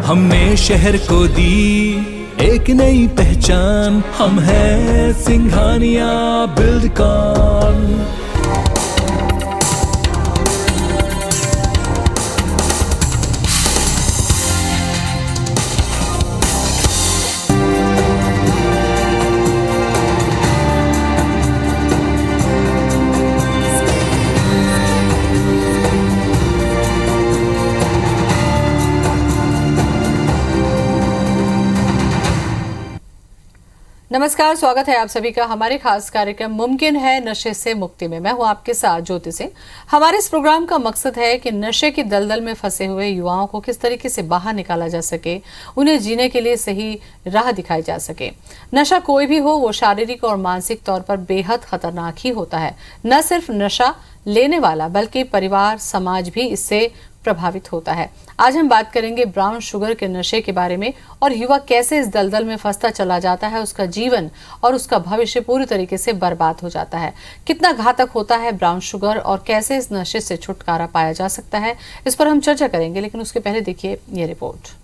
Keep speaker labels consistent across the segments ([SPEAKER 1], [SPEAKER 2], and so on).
[SPEAKER 1] हमने शहर को दी एक नई पहचान, हम हैं सिंघानिया बिल्डकॉन।
[SPEAKER 2] नमस्कार, स्वागत है आप सभी का हमारे खास कार्यक्रम मुमकिन है नशे से मुक्ति में। मैं हूं आपके साथ ज्योति सिंह। हमारे इस प्रोग्राम का मकसद है कि नशे की दलदल में फंसे हुए युवाओं को किस तरीके से बाहर निकाला जा सके, उन्हें जीने के लिए सही राह दिखाई जा सके। नशा कोई भी हो, वो शारीरिक और मानसिक तौर पर बेहद खतरनाक ही होता है। न सिर्फ नशा लेने वाला बल्कि परिवार, समाज भी इससे प्रभावित होता है। आज हम बात करेंगे ब्राउन शुगर के नशे के बारे में और युवा कैसे इस दलदल में फंसता चला जाता है, उसका जीवन और उसका भविष्य पूरी तरीके से बर्बाद हो जाता है। कितना घातक होता है ब्राउन शुगर और कैसे इस नशे से छुटकारा पाया जा सकता है, इस पर हम चर्चा करेंगे। लेकिन उसके पहले देखिए ये रिपोर्ट।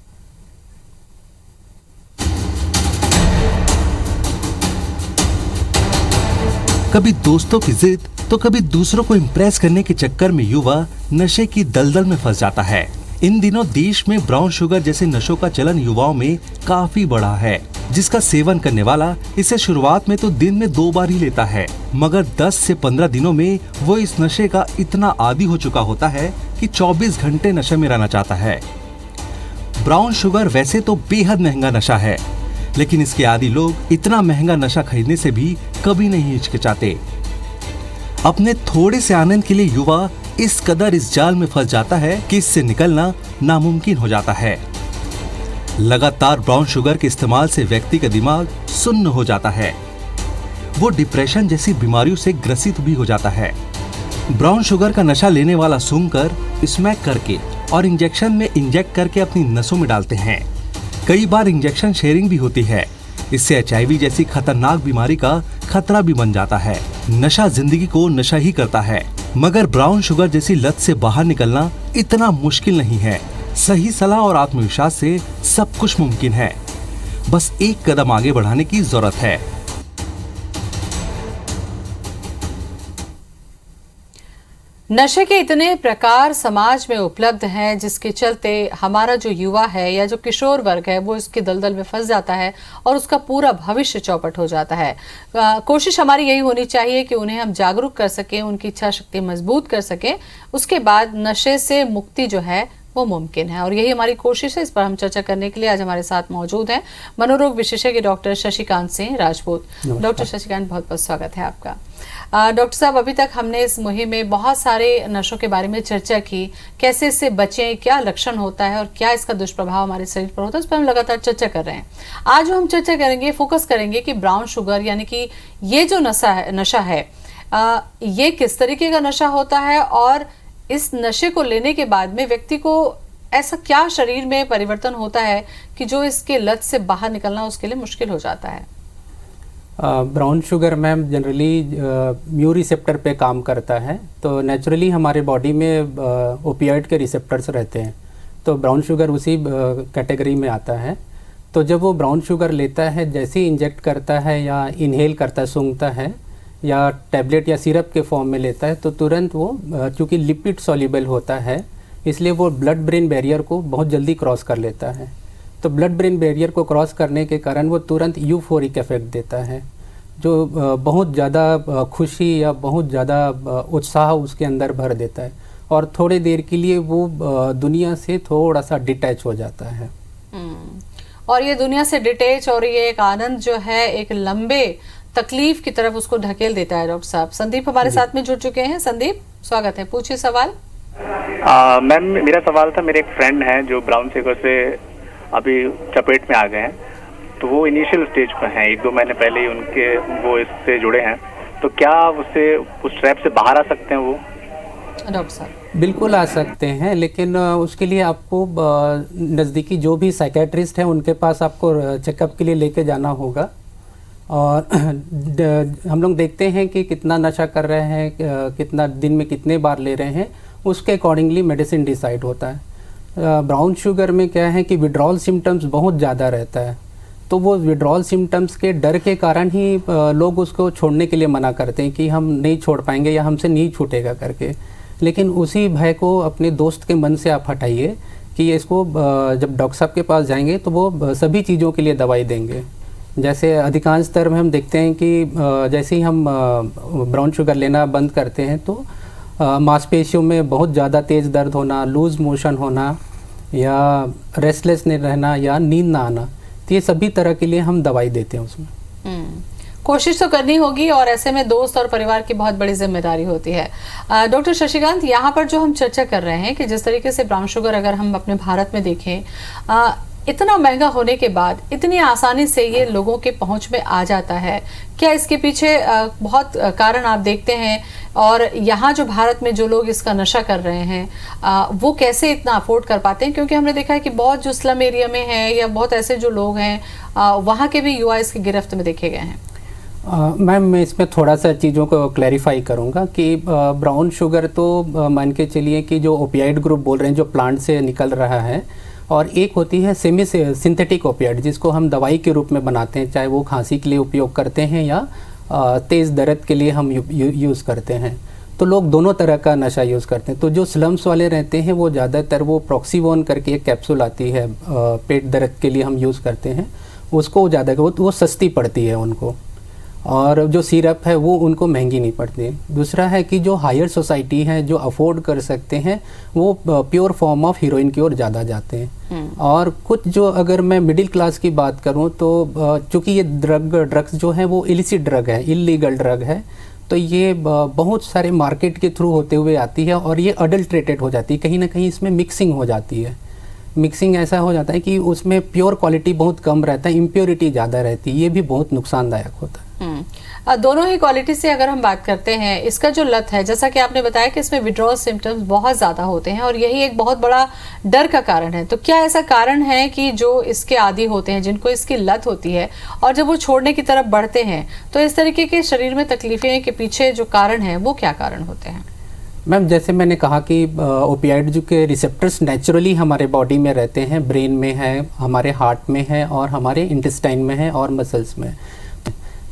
[SPEAKER 3] कभी दोस्तों की जिद तो कभी दूसरों को इम्प्रेस करने के चक्कर में युवा नशे की दलदल में फंस जाता है। इन दिनों देश में ब्राउन शुगर जैसे नशों का चलन युवाओं में काफी बढ़ा है, जिसका सेवन करने वाला इसे शुरुआत में तो दिन में 2 बार ही लेता है, मगर 10 से 15 दिनों में वो इस नशे का इतना आदी हो चुका होता है कि 24 घंटे नशे में रहना चाहता है। ब्राउन शुगर वैसे तो बेहद महंगा नशा है, लेकिन इसके आदी लोग इतना महंगा नशा खरीदने से भी कभी नहीं हिचकिचाते। अपने थोड़े से आनंद के लिए युवा इस कदर इस जाल में फंस जाता है कि इससे निकलना नामुमकिन हो जाता है। लगातार ब्राउन शुगर के इस्तेमाल से व्यक्ति का दिमाग सुन्न हो जाता है। वो डिप्रेशन जैसी बीमारियों से ग्रसित भी हो जाता है। ब्राउन शुगर का नशा लेने वाला सूंघकर, स्मैक करके और इंजेक्शन में इंजेक्ट करके अपनी नसों में डालते हैं। कई बार इंजेक्शन शेयरिंग भी होती है। इससे HIV जैसी खतरनाक बीमारी का खतरा भी बन जाता है। नशा जिंदगी को नशा ही करता है, मगर ब्राउन शुगर जैसी लत से बाहर निकलना इतना मुश्किल नहीं है। सही सलाह और आत्मविश्वास से सब कुछ मुमकिन है। बस एक कदम आगे बढ़ाने की जरूरत है।
[SPEAKER 2] नशे के इतने प्रकार समाज में उपलब्ध हैं, जिसके चलते हमारा जो युवा है या जो किशोर वर्ग है वो इसके दलदल में फंस जाता है और उसका पूरा भविष्य चौपट हो जाता है। कोशिश हमारी यही होनी चाहिए कि उन्हें हम जागरूक कर सकें, उनकी इच्छा शक्ति मजबूत कर सकें। उसके बाद नशे से मुक्ति जो है वो मुमकिन है और यही हमारी कोशिश है। इस पर हम चर्चा करने के लिए आज हमारे साथ मौजूद हैं मनोरोग विशेषज्ञ डॉक्टर शशिकांत सिंह राजपूत। डॉक्टर शशिकांत, बहुत बहुत स्वागत है आपका। डॉक्टर साहब, अभी तक हमने इस मुहिम में बहुत सारे नशों के बारे में चर्चा की, कैसे इससे बचें, क्या लक्षण होता है और क्या इसका दुष्प्रभाव हमारे शरीर पर होता है, इस पर हम लगातार चर्चा कर रहे हैं। आज हम चर्चा करेंगे, फोकस करेंगे कि ब्राउन शुगर यानी कि ये जो नशा है ये किस तरीके का नशा होता है और इस नशे को लेने के बाद में व्यक्ति को ऐसा क्या शरीर में परिवर्तन होता है कि जो इसके लत से बाहर निकलना उसके लिए मुश्किल हो जाता है।
[SPEAKER 4] Brown sugar ma'am generally mu receptor पे काम करता है। तो नेचुरली हमारे बॉडी में ओपियाइड के रिसेप्टर्स रहते हैं, तो ब्राउन शुगर उसी कैटेगरी में आता है। तो जब वो ब्राउन शुगर लेता है, जैसे ही इंजेक्ट करता है या इनहेल करता है, सूंघता है या टैबलेट या सिरप के फॉर्म में लेता है, तो तुरंत वो चूँकि लिपिड सॉल्युबल होता है, इसलिए वो ब्लड ब्रेन बैरियर को बहुत जल्दी क्रॉस कर लेता है। तो ब्लड ब्रेन बैरियर को क्रॉस करने के कारण वो तुरंत यूफोरिक इफेक्ट देता है, जो बहुत ज़्यादा खुशी या बहुत ज़्यादा उत्साह उसके अंदर भर देता है और थोड़ी देर के लिए वो दुनिया से थोड़ा सा डिटैच हो जाता है।
[SPEAKER 2] और ये दुनिया से डिटैच और ये एक आनंद जो है एक लंबे तकलीफ की तरफ उसको ढकेल देता है। डॉक्टर साहब, संदीप हमारे साथ में जुड़ चुके हैं। संदीप, स्वागत है, पूछिए सवाल।
[SPEAKER 5] मैम, मेरा सवाल था, मेरे एक फ्रेंड हैं जो ब्राउन शुगर से अभी चपेट में आ गए हैं, तो वो इनिशियल स्टेज पर हैं, 1-2 महीने पहले ही वो इससे जुड़े हैं, तो क्या उससे उस ट्रैप से बाहर आ सकते हैं वो?
[SPEAKER 2] डॉक्टर साहब,
[SPEAKER 4] बिल्कुल आ सकते हैं, लेकिन उसके लिए आपको नज़दीकी जो भी साइकेट्रिस्ट हैं उनके पास आपको चेकअप के लिए लेके जाना होगा। और हम लोग देखते हैं कि कितना नशा कर रहे हैं, कितना दिन में कितने बार ले रहे हैं, उसके अकॉर्डिंगली मेडिसिन डिसाइड होता है। ब्राउन शुगर में क्या है कि विड्रॉल सिम्टम्स बहुत ज़्यादा रहता है, तो वो विड्रॉल सिम्टम्स के डर के कारण ही लोग उसको छोड़ने के लिए मना करते हैं कि हम नहीं छोड़ पाएंगे या हमसे नहीं छूटेगा करके। लेकिन उसी भय को अपने दोस्त के मन से आप हटाइए कि इसको जब डॉक्टर साहब के पास जाएंगे तो वो सभी चीज़ों के लिए दवाई देंगे। जैसे अधिकांश तरह में हम देखते हैं कि जैसे ही हम ब्राउन शुगर लेना बंद करते हैं तो मांसपेशियों में बहुत ज़्यादा तेज़ दर्द होना, लूज़ मोशन होना या रेस्टलेस नहीं रहना या नींद ना आना, तो ये सभी तरह के लिए हम दवाई देते हैं उसमें।
[SPEAKER 2] कोशिश तो करनी होगी और ऐसे में दोस्त और परिवार की बहुत बड़ी जिम्मेदारी होती है। डॉक्टर शशिकांत, यहाँ पर जो हम चर्चा कर रहे हैं कि जिस तरीके से ब्राउन शुगर अगर हम अपने भारत में देखें, इतना महंगा होने के बाद इतनी आसानी से ये लोगों के पहुंच में आ जाता है, क्या इसके पीछे बहुत कारण आप देखते हैं? और यहाँ जो भारत में जो लोग इसका नशा कर रहे हैं वो कैसे इतना अफोर्ड कर पाते हैं? क्योंकि हमने देखा है कि बहुत जो स्लम एरिया में है या बहुत ऐसे जो लोग हैं वहाँ के भी युवा इसकी गिरफ्त में देखे गए हैं।
[SPEAKER 4] मैम, मैं इसमें थोड़ा सा चीज़ों को क्लैरिफाई करूँगा कि ब्राउन शुगर तो मान के चलिए कि जो ओपियाइड ग्रुप बोल रहे हैं जो प्लांट से निकल रहा है, और एक होती है सेमी सिंथेटिक ओपियाइड जिसको हम दवाई के रूप में बनाते हैं, चाहे वो खांसी के लिए उपयोग करते हैं या तेज़ दर्द के लिए हम यूज़ करते हैं। तो लोग दोनों तरह का नशा यूज़ करते हैं। तो जो स्लम्स वाले रहते हैं वो ज़्यादातर वो प्रॉक्सीवोन करके एक कैप्सूल आती है पेट दर्द के लिए हम यूज़ करते हैं, उसको ज़्यादा वो सस्ती पड़ती है उनको, और जो सिरप है वो उनको महंगी नहीं पड़ती। दूसरा है कि जो हायर सोसाइटी है जो अफोर्ड कर सकते हैं वो प्योर फॉर्म ऑफ हीरोइन की ओर ज़्यादा जाते हैं। और कुछ जो अगर मैं मिडिल क्लास की बात करूं तो चूँकि ये ड्रग्स जो है वो इलिसिट ड्रग है, इलीगल ड्रग है, तो ये बहुत सारे मार्केट के थ्रू होते हुए आती है और ये अडल्ट्रेटेड हो जाती है, कहीं ना कहीं इसमें मिक्सिंग हो जाती है। मिक्सिंग ऐसा हो जाता है कि उसमें प्योर क्वालिटी बहुत कम रहता है, इम्प्योरिटी ज़्यादा रहती है, ये भी बहुत नुकसानदायक होता है।
[SPEAKER 2] दोनों ही क्वालिटी से अगर हम बात करते हैं, इसका जो लत है, जैसा कि आपने बताया कि इसमें विड्रॉल सिम्टम्स बहुत ज़्यादा होते हैं और यही एक बहुत बड़ा डर का कारण है। तो क्या ऐसा कारण है कि जो इसके आदी होते हैं, जिनको इसकी लत होती है और जब वो छोड़ने की तरफ बढ़ते हैं तो इस तरीके के शरीर में तकलीफें के पीछे जो कारण है वो क्या कारण होते हैं?
[SPEAKER 4] मैम, जैसे मैंने कहा कि ओपियाइड जो के रिसेप्टर्स नेचुरली हमारे बॉडी में रहते हैं, ब्रेन में है, हमारे हार्ट में है और हमारे इंटेस्टाइन में है और मसल्स में।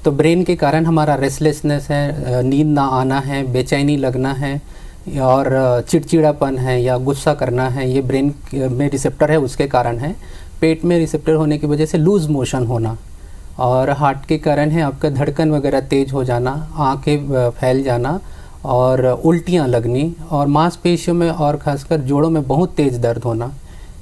[SPEAKER 4] तो ब्रेन के कारण हमारा रेस्टलेसनेस है, नींद ना आना है, बेचैनी लगना है और चिड़चिड़ापन है या गुस्सा करना है, ये ब्रेन में रिसेप्टर है उसके कारण है। पेट में रिसेप्टर होने की वजह से लूज़ मोशन होना, और हार्ट के कारण है आपका धड़कन वगैरह तेज़ हो जाना, आँखें फैल जाना और उल्टियाँ लगनी, और मांसपेशियों में और ख़ासकर जोड़ों में बहुत तेज़ दर्द होना।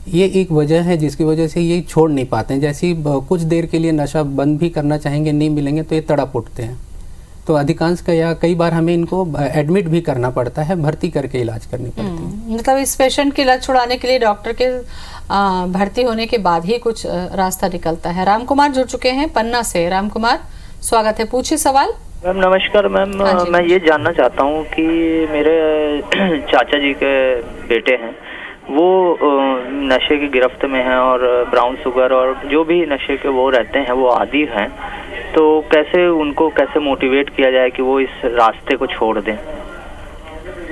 [SPEAKER 4] ये एक वजह है जिसकी वजह से ये छोड़ नहीं पाते हैं। जैसे ही कुछ देर के लिए नशा बंद भी करना चाहेंगे, नहीं मिलेंगे तो ये तड़प उठते हैं। तो अधिकांश का या कई बार हमें इनको एडमिट भी करना पड़ता है, भर्ती करके इलाज करनी पड़ती है।
[SPEAKER 2] मतलब इस पेशेंट की लत छुड़ाने के लिए डॉक्टर के भर्ती होने के बाद ही कुछ रास्ता निकलता है। राम कुमार जुड़ चुके हैं पन्ना से। राम कुमार, स्वागत है, पूछिए सवाल।
[SPEAKER 6] मैम नमस्कार। मैम मैं ये जानना चाहता हूँ कि मेरे चाचा जी के बेटे हैं, वो नशे की गिरफ्त में हैं और ब्राउन शुगर और जो भी नशे के वो रहते हैं वो आदी हैं, तो कैसे उनको कैसे मोटिवेट किया जाए कि वो इस रास्ते को छोड़ दें?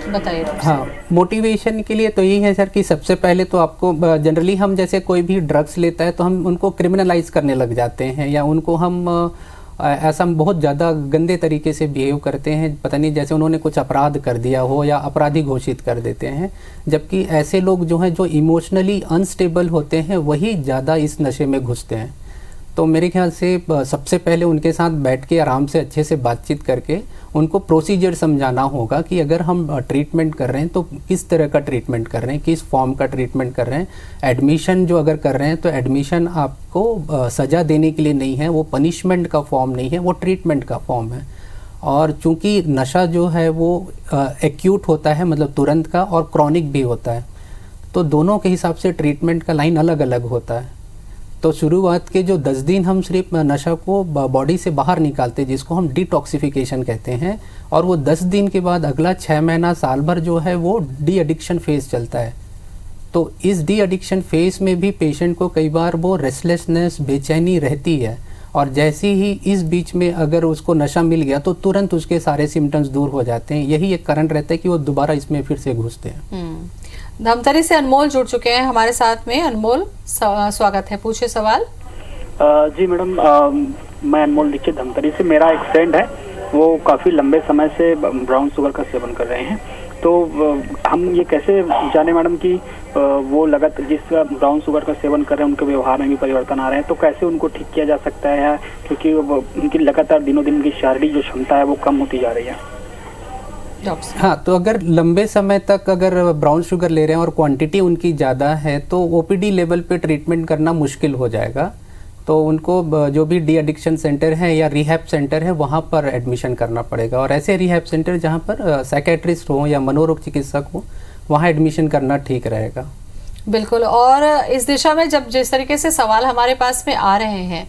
[SPEAKER 2] बताइए।
[SPEAKER 4] हाँ, मोटिवेशन के लिए तो यही है सर कि सबसे पहले तो आपको जनरली हम जैसे कोई भी ड्रग्स लेता है तो हम उनको क्रिमिनलाइज करने लग जाते हैं या उनको हम ऐसा बहुत ज़्यादा गंदे तरीके से बिहेव करते हैं, पता नहीं जैसे उन्होंने कुछ अपराध कर दिया हो या अपराधी घोषित कर देते हैं। जबकि ऐसे लोग जो हैं जो इमोशनली अनस्टेबल होते हैं वही ज़्यादा इस नशे में घुसते हैं। तो मेरे ख्याल से सबसे पहले उनके साथ बैठ के आराम से अच्छे से बातचीत करके उनको प्रोसीजर समझाना होगा कि अगर हम ट्रीटमेंट कर रहे हैं तो किस तरह का ट्रीटमेंट कर रहे हैं, किस फॉर्म का ट्रीटमेंट कर रहे हैं। एडमिशन जो अगर कर रहे हैं तो एडमिशन आपको सज़ा देने के लिए नहीं है, वो पनिशमेंट का फॉर्म नहीं है, वो ट्रीटमेंट का फॉर्म है। और चूँकि नशा जो है वो एक्यूट होता है, मतलब तुरंत का, और क्रॉनिक भी होता है, तो दोनों के हिसाब से ट्रीटमेंट का लाइन अलग अलग होता है। तो शुरुआत के जो 10 दिन हम सिर्फ नशा को बॉडी से बाहर निकालते हैं जिसको हम डिटॉक्सिफिकेशन कहते हैं, और वो 10 दिन के बाद अगला 6 महीना साल भर जो है वो डी एडिक्शन फेज़ चलता है। तो इस डी एडिक्शन फेज़ में भी पेशेंट को कई बार वो रेस्टलेसनेस, बेचैनी रहती है, और जैसे ही इस बीच में अगर उसको नशा मिल गया तो तुरंत उसके सारे सिम्टम्स दूर हो जाते हैं। यही एक कारण रहता है कि वो दोबारा इसमें फिर से घुसते हैं।
[SPEAKER 2] धमतरी से अनमोल जुड़ चुके हैं हमारे साथ में। अनमोल, स्वागत है, पूछिए सवाल।
[SPEAKER 7] जी मैडम, मैं अनमोल दीक्षित धमतरी से। मेरा एक फ्रेंड है, वो काफ़ी लंबे समय से ब्राउन शुगर का सेवन कर रहे हैं, तो हम ये कैसे जाने मैडम कि वो लगातार जिस ब्राउन शुगर का सेवन कर रहे हैं उनके व्यवहार में भी परिवर्तन आ रहे हैं, तो कैसे उनको ठीक किया जा सकता है, क्योंकि उनकी लगातार दिनों दिन की शारीरिक जो क्षमता है वो कम होती जा रही है।
[SPEAKER 4] हाँ, तो अगर लंबे समय तक अगर ब्राउन शुगर ले रहे हैं और क्वांटिटी उनकी ज़्यादा है तो ओपीडी लेवल पे ट्रीटमेंट करना मुश्किल हो जाएगा। तो उनको जो भी डी एडिक्शन सेंटर है या रिहैब सेंटर है वहाँ पर एडमिशन करना पड़ेगा, और ऐसे रिहैब सेंटर जहाँ पर साइकेट्रिस्ट हो या मनोरोग चिकित्सक हो वहाँ एडमिशन करना ठीक रहेगा।
[SPEAKER 2] बिल्कुल। और इस दिशा में जब जिस तरीके से सवाल हमारे पास में आ रहे हैं,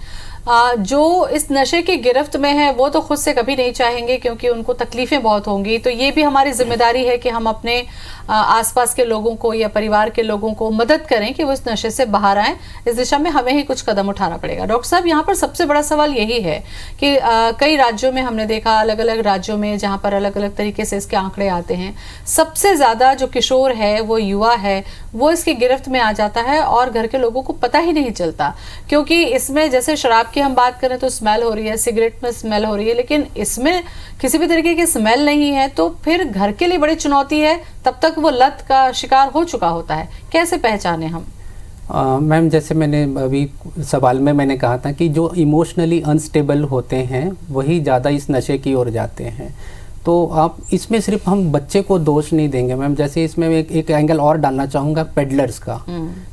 [SPEAKER 2] जो इस नशे की गिरफ्त में है वो तो खुद से कभी नहीं चाहेंगे क्योंकि उनको तकलीफें बहुत होंगी, तो ये भी हमारी जिम्मेदारी है कि हम अपने आसपास के लोगों को या परिवार के लोगों को मदद करें कि वो इस नशे से बाहर आएं। इस दिशा में हमें ही कुछ कदम उठाना पड़ेगा। डॉक्टर साहब, यहाँ पर सबसे बड़ा सवाल यही है कि कई राज्यों में हमने देखा, अलग अलग राज्यों में जहाँ पर अलग अलग तरीके से इसके आंकड़े आते हैं, सबसे ज़्यादा जो किशोर है, वो युवा है, वो इसकी गिरफ्त में आ जाता है और घर के लोगों को पता ही नहीं चलता, क्योंकि इसमें जैसे शराब की हम बात करें तो स्मेल हो रही है, सिगरेट में स्मेल हो रही है, लेकिन इसमें किसी भी तरीके की स्मेल नहीं है, तो फिर घर के लिए बड़ी चुनौती है। तब तक वो लत का शिकार हो चुका होता है, कैसे पहचाने हम?
[SPEAKER 4] मैम, जैसे मैंने अभी सवाल में मैंने कहा था कि जो इमोशनली अनस्टेबल होते हैं वही ज़्यादा इस नशे की ओर जाते हैं। तो आप इसमें सिर्फ हम बच्चे को दोष नहीं देंगे मैम, जैसे इसमें एक एंगल और डालना चाहूँगा पेडलर्स का,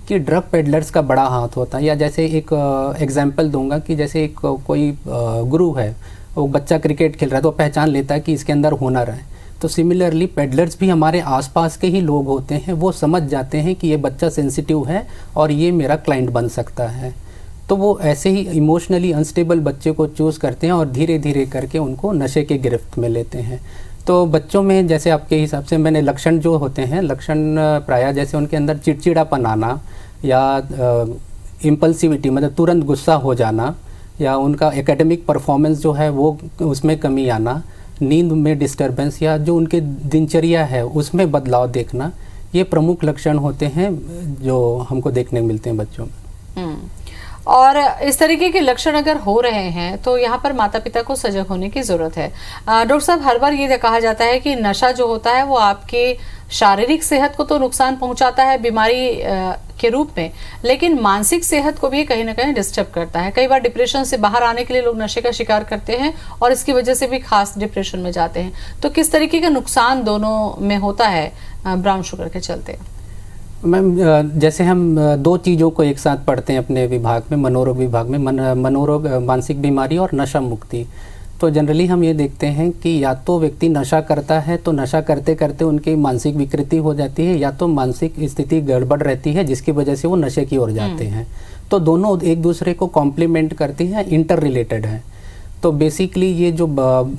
[SPEAKER 4] कि ड्रग पेडलर्स का बड़ा हाथ होता है। या जैसे एक एग्जांपल दूंगा कि जैसे एक कोई गुरु है, वो बच्चा क्रिकेट खेल रहा है तो पहचान लेता है कि इसके अंदर हुनर है, तो सिमिलरली पेडलर्स भी हमारे आसपास के ही लोग होते हैं, वो समझ जाते हैं कि ये बच्चा सेंसिटिव है और ये मेरा क्लाइंट बन सकता है, तो वो ऐसे ही इमोशनली अनस्टेबल बच्चे को चूज़ करते हैं और धीरे धीरे करके उनको नशे के गिरफ्त में लेते हैं। तो बच्चों में जैसे आपके हिसाब से मैंने लक्षण जो होते हैं, लक्षण प्रायः जैसे उनके अंदर चिड़चिड़ापन आना या इम्पल्सिविटी मतलब तुरंत गुस्सा हो जाना, या उनका एकेडमिक परफॉर्मेंस जो है वो उसमें कमी आना, नींद में डिस्टर्बेंस या जो उनके दिनचर्या है उसमें बदलाव देखना, ये प्रमुख लक्षण होते हैं जो हमको देखने मिलते हैं बच्चों में।
[SPEAKER 2] और इस तरीके के लक्षण अगर हो रहे हैं तो यहाँ पर माता पिता को सजग होने की ज़रूरत है। डॉक्टर साहब, हर बार ये कहा जाता है कि नशा जो होता है वो आपके शारीरिक सेहत को तो नुकसान पहुंचाता है बीमारी के रूप में, लेकिन मानसिक सेहत को भी कहीं ना कहीं डिस्टर्ब करता है। कई बार डिप्रेशन से बाहर आने के लिए लोग नशे का शिकार करते हैं और इसकी वजह से भी खास डिप्रेशन में जाते हैं। तो किस तरीके का नुकसान दोनों में होता है ब्राउन शुगर के चलते?
[SPEAKER 4] मैम, जैसे हम दो चीज़ों को एक साथ पढ़ते हैं अपने विभाग में, मनोरोग विभाग में, मनोरोग मानसिक बीमारी और नशा मुक्ति। तो जनरली हम ये देखते हैं कि या तो व्यक्ति नशा करता है तो नशा करते करते उनकी मानसिक विकृति हो जाती है, या तो मानसिक स्थिति गड़बड़ रहती है जिसकी वजह से वो नशे की ओर जाते हैं। तो दोनों एक दूसरे को कॉम्प्लीमेंट करती हैं, इंटर रिलेटेड हैं। तो बेसिकली ये जो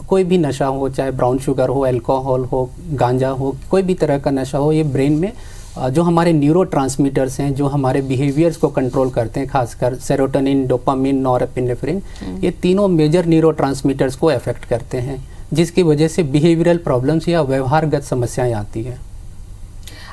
[SPEAKER 4] कोई भी नशा हो, चाहे ब्राउन शुगर हो, अल्कोहल हो, गांजा हो, कोई भी तरह का नशा हो, ये ब्रेन में जो हमारे न्यूरोट्रांसमीटर्स हैं, जो हमारे बिहेवियर्स को कंट्रोल करते हैं, खासकर सेरोटोनिन, डोपामिन, नॉरएपिनेफ्रिन, ये तीनों मेजर न्यूरोट्रांसमीटर्स को अफेक्ट करते हैं, जिसकी वजह से बिहेवियरल प्रॉब्लम्स या व्यवहारगत समस्याएं आती हैं।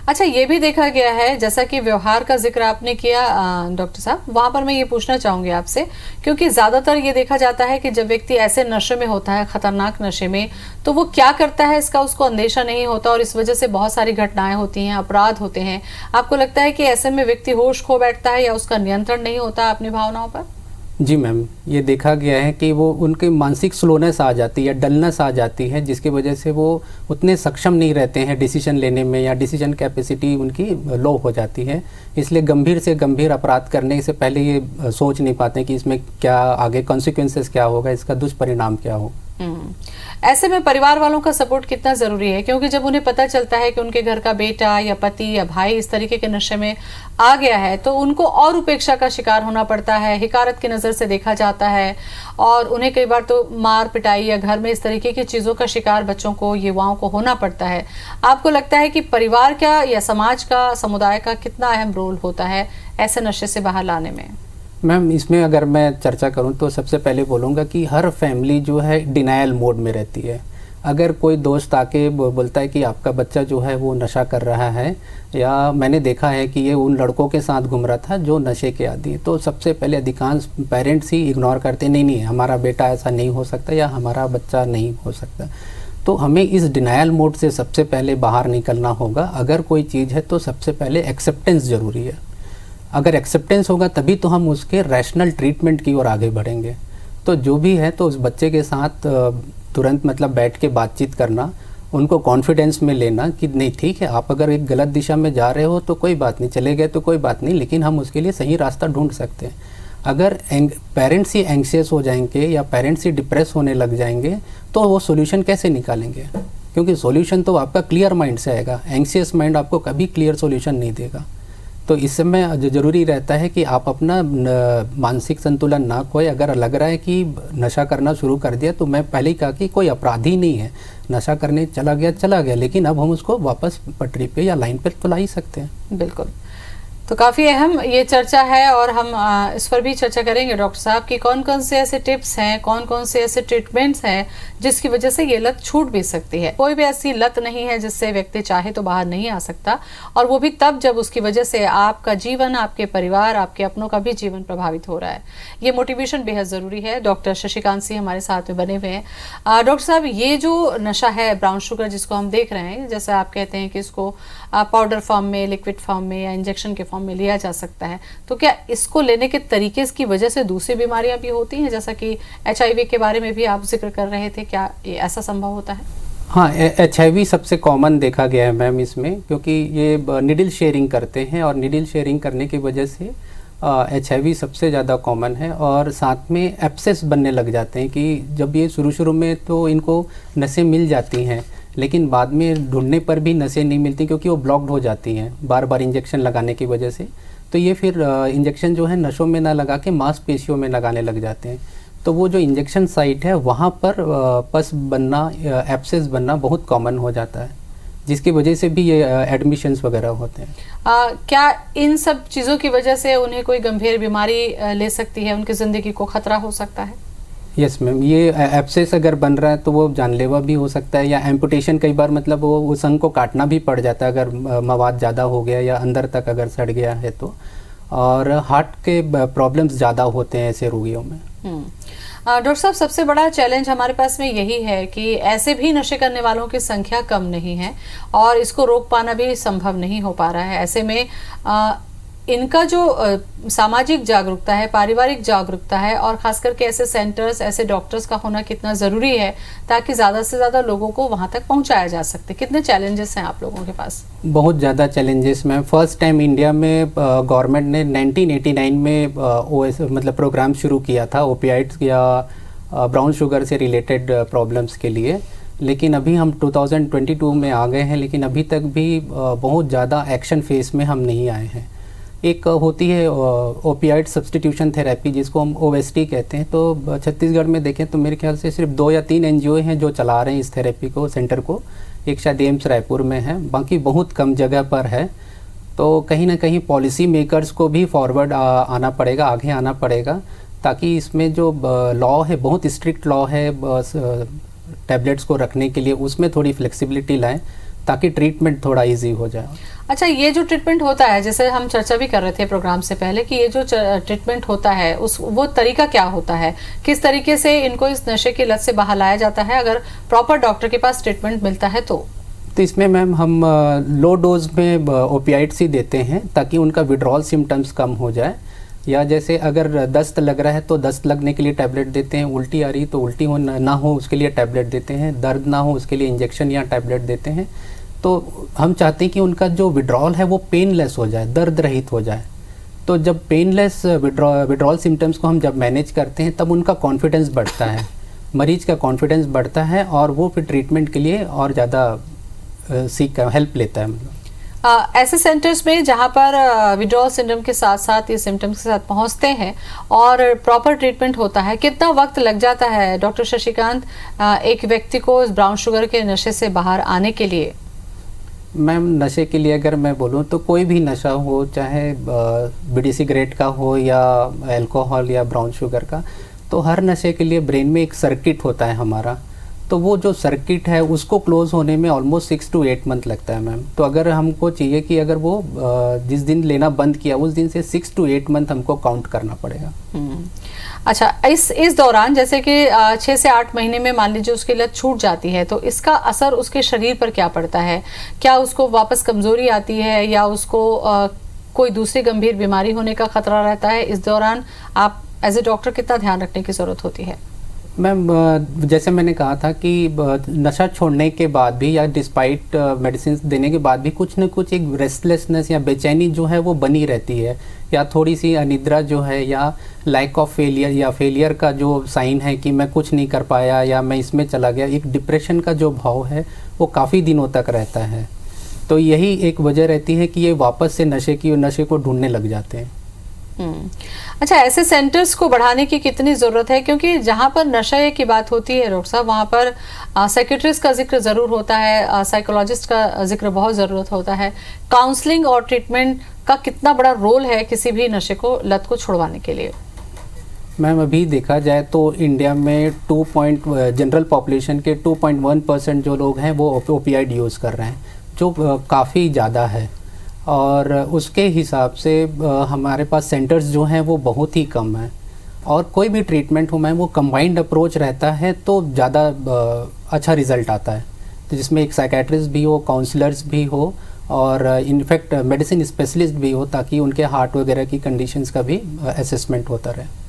[SPEAKER 2] अच्छा, ये भी देखा गया है, जैसा कि व्यवहार का जिक्र आपने किया डॉक्टर साहब, वहाँ पर मैं ये पूछना चाहूँगी आपसे, क्योंकि ज़्यादातर ये देखा जाता है कि जब व्यक्ति ऐसे नशे में होता है, खतरनाक नशे में, तो वो क्या करता है इसका उसको अंदेशा नहीं होता और इस वजह से बहुत सारी घटनाएं होती हैं, अपराध होते हैं। आपको लगता है कि ऐसे में व्यक्ति होश खो बैठता है या उसका नियंत्रण नहीं होता अपनी भावनाओं पर?
[SPEAKER 4] जी मैम, ये देखा गया है कि वो उनकी मानसिक स्लोनेस आ जाती है या डलनेस आ जाती है, जिसकी वजह से वो उतने सक्षम नहीं रहते हैं डिसीजन लेने में, या डिसीजन कैपेसिटी उनकी लो हो जाती है। इसलिए गंभीर से गंभीर अपराध करने से पहले ये सोच नहीं पाते कि इसमें क्या आगे कॉन्सिक्वेंसेस क्या होगा, इसका दुष्परिणाम क्या हो।
[SPEAKER 2] ऐसे में परिवार वालों का सपोर्ट कितना जरूरी है, क्योंकि जब उन्हें पता चलता है कि उनके घर का बेटा या पति या भाई इस तरीके के नशे में आ गया है तो उनको और उपेक्षा का शिकार होना पड़ता है, हिकारत की नज़र से देखा जाता है और उन्हें कई बार तो मार पिटाई या घर में इस तरीके की चीज़ों का शिकार बच्चों को, युवाओं को होना पड़ता है। आपको लगता है कि परिवार का या समाज का, समुदाय का कितना अहम रोल होता है ऐसे नशे से बाहर लाने में?
[SPEAKER 4] मैम, इसमें अगर मैं चर्चा करूं तो सबसे पहले बोलूँगा कि हर फैमिली जो है डिनायल मोड में रहती है। अगर कोई दोस्त आके बोलता है कि आपका बच्चा जो है वो नशा कर रहा है, या मैंने देखा है कि ये उन लड़कों के साथ घूम रहा था जो नशे के आदी हैं, तो सबसे पहले अधिकांश पेरेंट्स ही इग्नोर करते, नहीं हमारा बेटा ऐसा नहीं हो सकता या हमारा बच्चा नहीं हो सकता। तो हमें इस डिनायल मोड से सबसे पहले बाहर निकलना होगा। अगर कोई चीज़ है तो सबसे पहले एक्सेप्टेंस ज़रूरी है। अगर एक्सेप्टेंस होगा तभी तो हम उसके रैशनल ट्रीटमेंट की ओर आगे बढ़ेंगे। तो जो भी है तो उस बच्चे के साथ तुरंत मतलब बैठ के बातचीत करना, उनको कॉन्फिडेंस में लेना कि नहीं ठीक है, आप अगर एक गलत दिशा में जा रहे हो तो कोई बात नहीं, चले गए तो कोई बात नहीं, लेकिन हम उसके लिए सही रास्ता ढूंढ सकते हैं। अगर पेरेंट्स ही एंग्शियस हो जाएंगे या पेरेंट्स ही डिप्रेस होने लग जाएंगे तो वो सॉल्यूशन कैसे निकालेंगे? क्योंकि सॉल्यूशन तो आपका क्लियर माइंड से आएगा, एंग्शियस माइंड आपको कभी क्लियर सॉल्यूशन नहीं देगा। तो इस समय जो ज़रूरी रहता है कि आप अपना मानसिक संतुलन ना खोए। अगर लग रहा है कि नशा करना शुरू कर दिया, तो मैं पहले ही कहा कि कोई अपराधी नहीं है, नशा करने चला गया, लेकिन अब हम उसको वापस पटरी पे या लाइन पे तो ला ही सकते हैं।
[SPEAKER 2] बिल्कुल। तो काफ़ी अहम ये चर्चा है और हम इस पर भी चर्चा करेंगे डॉक्टर साहब कि कौन कौन से ऐसे टिप्स हैं, कौन कौन से ऐसे ट्रीटमेंट्स हैं जिसकी वजह से ये लत छूट भी सकती है। कोई भी ऐसी लत नहीं है जिससे व्यक्ति चाहे तो बाहर नहीं आ सकता, और वो भी तब जब उसकी वजह से आपका जीवन, आपके परिवार, आपके अपनों का भी जीवन प्रभावित हो रहा है। ये मोटिवेशन बेहद ज़रूरी है। डॉक्टर शशिकांत सिंह हमारे साथ में बने हुए हैं। डॉक्टर साहब, ये जो नशा है ब्राउन शुगर जिसको हम देख रहे हैं, जैसे आप कहते हैं कि इसको पाउडर फॉर्म में, लिक्विड फॉर्म में या इंजेक्शन के फॉर्म में लिया जा सकता है, तो क्या इसको लेने के तरीके की वजह से दूसरी बीमारियां भी होती हैं, जैसा कि HIV के बारे में भी आप जिक्र कर रहे थे, क्या ये ऐसा संभव होता है?
[SPEAKER 4] हाँ, HIV सबसे कॉमन देखा गया है मैम इसमें, क्योंकि ये निडल शेयरिंग करते हैं और निडल शेयरिंग करने की वजह से HIV सबसे ज़्यादा कॉमन है। और साथ में एब्सेस बनने लग जाते हैं कि जब ये शुरू में तो इनको नसें मिल जाती हैं, लेकिन बाद में ढूंढने पर भी नसें नहीं मिलती क्योंकि वो ब्लॉक्ड हो जाती हैं बार बार इंजेक्शन लगाने की वजह से। तो ये फिर इंजेक्शन जो है नसों में ना लगा के मांसपेशियों में लगाने लग जाते हैं। तो वो जो इंजेक्शन साइट है वहाँ पर पस बनना, एब्सेस बनना बहुत कॉमन हो जाता है, जिसकी वजह से भी ये एडमिशन्स वगैरह होते हैं।
[SPEAKER 2] क्या इन सब चीज़ों की वजह से उन्हें कोई गंभीर बीमारी ले सकती है, उनकी ज़िंदगी को खतरा हो सकता है?
[SPEAKER 4] यस मैम, ये एब्सेस अगर बन रहा है तो वो जानलेवा भी हो सकता है, या एम्पुटेशन कई बार मतलब वो उस अंग को काटना भी पड़ जाता है अगर मवाद ज़्यादा हो गया या अंदर तक अगर सड़ गया है तो। और हार्ट के प्रॉब्लम्स ज़्यादा होते हैं ऐसे रोगियों में।
[SPEAKER 2] डॉक्टर साहब, सबसे बड़ा चैलेंज हमारे पास में यही है कि ऐसे भी नशे करने वालों की संख्या कम नहीं है और इसको रोक पाना भी संभव नहीं हो पा रहा है। ऐसे में इनका जो सामाजिक जागरूकता है, पारिवारिक जागरूकता है, और खास करके ऐसे सेंटर्स, ऐसे डॉक्टर्स का होना कितना ज़रूरी है ताकि ज़्यादा से ज़्यादा लोगों को वहाँ तक पहुँचाया जा सकते। कितने चैलेंजेस हैं आप लोगों के पास? बहुत
[SPEAKER 4] ज़्यादा चैलेंजेस में। फर्स्ट टाइम इंडिया में गवर्नमेंट ने 1989 में OS मतलब प्रोग्राम शुरू किया था ओपियाइड्स या ब्राउन शुगर से रिलेटेड प्रॉब्लम्स के लिए, लेकिन अभी हम 2022 में आ गए हैं, लेकिन अभी तक भी बहुत ज़्यादा एक्शन फेस में हम नहीं आए हैं। एक होती है ओपियाइड सब्स्टिट्यूशन थेरेपी, जिसको हम OST कहते हैं। तो छत्तीसगढ़ में देखें तो मेरे ख्याल से सिर्फ 2 या 3 NGO हैं जो चला रहे हैं इस थेरेपी को, सेंटर को। एक शायद एम्स रायपुर में है, बाकी बहुत कम जगह पर है। तो कहीं ना कहीं पॉलिसी मेकर्स को भी फॉरवर्ड आना पड़ेगा, आगे आना पड़ेगा, ताकि इसमें जो लॉ है, बहुत स्ट्रिक्ट लॉ है टैबलेट्स को रखने के लिए, उसमें थोड़ी फ्लेक्सिबिलिटी लाएं ताकि ट्रीटमेंट थोड़ा इजी हो जाए।
[SPEAKER 2] अच्छा, ये जो ट्रीटमेंट होता है, जैसे हम चर्चा भी कर रहे थे प्रोग्राम से पहले कि ये जो ट्रीटमेंट होता है वो तरीका क्या होता है, किस तरीके से इनको इस नशे की लत से बाहर लाया जाता है, अगर प्रॉपर डॉक्टर के पास ट्रीटमेंट मिलता है तो
[SPEAKER 4] इसमें मैम हम लो डोज में ओपियाइड्स ही देते हैं ताकि उनका विड्रॉल सिम्टम्स कम हो जाए। या जैसे अगर दस्त लग रहा है तो दस्त लगने के लिए टैबलेट देते हैं, उल्टी आ रही तो उल्टी ना हो उसके लिए टैबलेट देते हैं, दर्द ना हो उसके लिए इंजेक्शन या टैबलेट देते हैं। तो हम चाहते हैं कि उनका जो विड्रॉल है वो पेनलेस हो जाए, दर्द रहित हो जाए। तो जब पेनलेस विड्रॉल सिम्टम्स को हम जब मैनेज करते हैं तब उनका कॉन्फिडेंस बढ़ता है, मरीज का कॉन्फिडेंस बढ़ता है और वो फिर ट्रीटमेंट के लिए और ज़्यादा हेल्प लेता है। मतलब
[SPEAKER 2] ऐसे सेंटर्स में जहाँ पर विड्रॉल सिंड्रोम के साथ साथ ये सिम्टम्स के साथ पहुँचते हैं और प्रॉपर ट्रीटमेंट होता है, कितना वक्त लग जाता है डॉक्टर शशिकांत एक व्यक्ति को इस ब्राउन शुगर के नशे से बाहर आने के लिए?
[SPEAKER 4] मैम, नशे के लिए अगर मैं बोलूँ तो कोई भी नशा हो, चाहे बीड़ी सिगरेट का हो या अल्कोहल या ब्राउन शुगर का, तो हर नशे के लिए ब्रेन में एक सर्किट होता है हमारा। तो वो जो सर्किट है उसको क्लोज होने में ऑलमोस्ट 6 to 8 मंथ लगता है मैम। तो अगर हमको चाहिए कि अगर वो जिस दिन लेना बंद किया उस दिन से 6 to 8 मंथ हमको काउंट करना पड़ेगा।
[SPEAKER 2] अच्छा, इस दौरान जैसे कि 6 से 8 महीने में मान लीजिए उसकी लत छूट जाती है, तो इसका असर उसके शरीर पर क्या पड़ता है? क्या उसको वापस कमजोरी आती है या उसको कोई दूसरी गंभीर बीमारी होने का खतरा रहता है? इस दौरान आप एज ए डॉक्टर कितना ध्यान रखने की जरूरत होती है?
[SPEAKER 4] मैम जैसे मैंने कहा था कि नशा छोड़ने के बाद भी या डिस्पाइट मेडिसिन देने के बाद भी कुछ न कुछ एक रेस्टलेसनेस या बेचैनी जो है वो बनी रहती है, या थोड़ी सी अनिद्रा जो है, या लैक ऑफ फेलियर या फेलियर का जो साइन है कि मैं कुछ नहीं कर पाया या मैं इसमें चला गया, एक डिप्रेशन का जो भाव है वो काफ़ी दिनों तक रहता है। तो यही एक वजह रहती है कि ये वापस से नशे को ढूंढने लग जाते हैं।
[SPEAKER 2] अच्छा, ऐसे सेंटर्स को बढ़ाने की कितनी ज़रूरत है? क्योंकि जहाँ पर नशे की बात होती है डॉक्टर साहब, वहाँ पर साइकेट्रिस्ट का जिक्र ज़रूर होता है, साइकोलॉजिस्ट का जिक्र बहुत ज़रूरत होता है। काउंसलिंग और ट्रीटमेंट का कितना बड़ा रोल है किसी भी नशे को, लत को छुड़वाने के लिए?
[SPEAKER 4] मैम अभी देखा जाए तो इंडिया में जनरल पॉपुलेशन के 2.1% जो लोग हैं वो ओपियाइड यूज़ कर रहे हैं, जो काफ़ी ज़्यादा है। और उसके हिसाब से हमारे पास सेंटर्स जो हैं वो बहुत ही कम हैं, और कोई भी ट्रीटमेंट हो मैम वो कंबाइंड अप्रोच रहता है तो ज़्यादा अच्छा रिज़ल्ट आता है। तो जिसमें एक साइकेट्रिस्ट भी हो, काउंसलर्स भी हो, और इनफैक्ट मेडिसिन स्पेशलिस्ट भी हो, ताकि उनके हार्ट वगैरह की कंडीशंस का भी असेसमेंट होता रहे।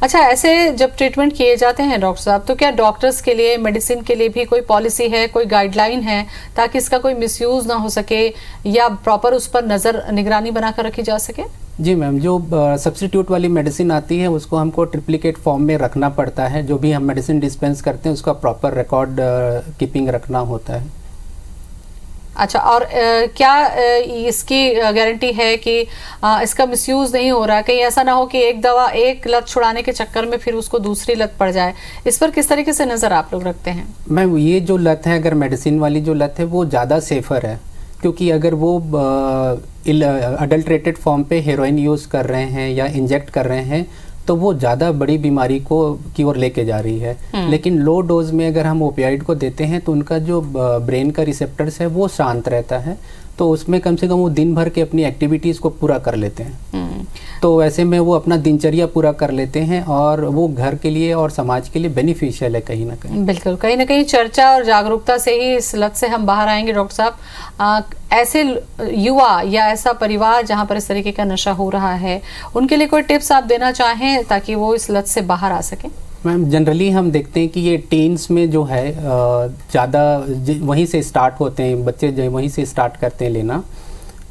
[SPEAKER 2] अच्छा, ऐसे जब ट्रीटमेंट किए जाते हैं डॉक्टर साहब, तो क्या डॉक्टर्स के लिए, मेडिसिन के लिए भी कोई पॉलिसी है, कोई गाइडलाइन है, ताकि इसका कोई मिसयूज ना हो सके या प्रॉपर उस पर निगरानी बनाकर रखी जा सके?
[SPEAKER 4] जी मैम, जो सब्स्टिट्यूट वाली मेडिसिन आती है उसको हमको ट्रिप्लिकेट फॉर्म में रखना पड़ता है। जो भी हम मेडिसिन डिस्पेंस करते हैं उसका प्रॉपर रिकॉर्ड कीपिंग रखना होता है।
[SPEAKER 2] अच्छा, और क्या इसकी गारंटी है कि इसका मिसयूज नहीं हो रहा? कहीं ऐसा ना हो कि एक लत छुड़ाने के चक्कर में फिर उसको दूसरी लत पड़ जाए। इस पर किस तरीके से नज़र आप लोग रखते हैं?
[SPEAKER 4] मैम ये जो लत है, अगर मेडिसिन वाली जो लत है वो ज़्यादा सेफ़र है, क्योंकि अगर वो अडल्ट्रेटेड फॉर्म पे हेरोइन यूज़ कर रहे हैं या इंजेक्ट कर रहे हैं तो वो ज़्यादा बड़ी बीमारी की ओर लेके जा रही है। लेकिन लो डोज में अगर हम ओपियाइड को देते हैं तो उनका जो ब्रेन का रिसेप्टर्स है वो शांत रहता है, तो उसमें कम से कम वो दिन भर के अपनी एक्टिविटीज़ को पूरा कर लेते हैं। तो ऐसे में वो अपना दिनचर्या पूरा कर लेते हैं और वो घर के लिए और समाज के लिए बेनिफिशियल है कहीं ना कहीं।
[SPEAKER 2] बिल्कुल, कहीं ना कहीं चर्चा और जागरूकता से ही इस लत से हम बाहर आएंगे डॉक्टर साहब। ऐसे युवा या ऐसा परिवार जहां पर इस तरीके का नशा हो रहा है, उनके लिए कोई टिप्स आप देना चाहें ताकि वो इस लत से बाहर आ सकें?
[SPEAKER 4] मैम जनरली हम देखते हैं कि ये टीन्स में जो है ज़्यादा वहीं से स्टार्ट होते हैं, बच्चे वहीं से स्टार्ट करते हैं लेना।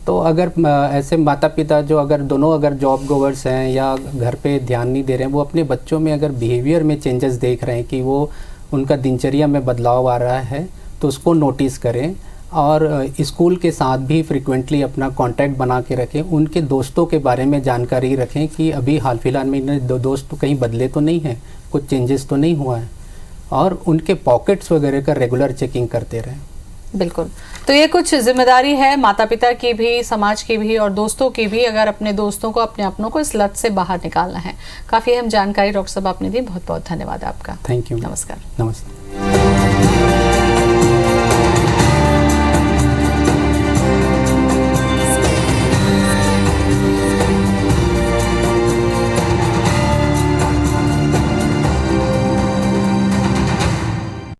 [SPEAKER 4] तो अगर ऐसे माता पिता जो अगर जॉब गोवर्स हैं या घर पे ध्यान नहीं दे रहे हैं, वो अपने बच्चों में अगर बिहेवियर में चेंजेस देख रहे हैं कि वो उनका दिनचर्या में बदलाव आ रहा है तो उसको नोटिस करें, और स्कूल के साथ भी फ्रिक्वेंटली अपना कांटेक्ट बना के रखें। उनके दोस्तों के बारे में जानकारी रखें कि अभी हाल फिलहाल में इन्हें दोस्त कहीं बदले तो नहीं हैं, कुछ चेंजेस तो नहीं हुआ है, और उनके पॉकेट्स वगैरह का रेगुलर चेकिंग करते रहें।
[SPEAKER 2] बिल्कुल, तो ये कुछ जिम्मेदारी है माता पिता की भी, समाज की भी और दोस्तों की भी, अगर अपने दोस्तों को, अपने अपनों को इस लत से बाहर निकालना है। काफ़ी अहम जानकारी डॉक्टर साहब आपने दी, बहुत बहुत धन्यवाद आपका।
[SPEAKER 4] Thank you.
[SPEAKER 2] नमस्कार।
[SPEAKER 4] नमस्ते।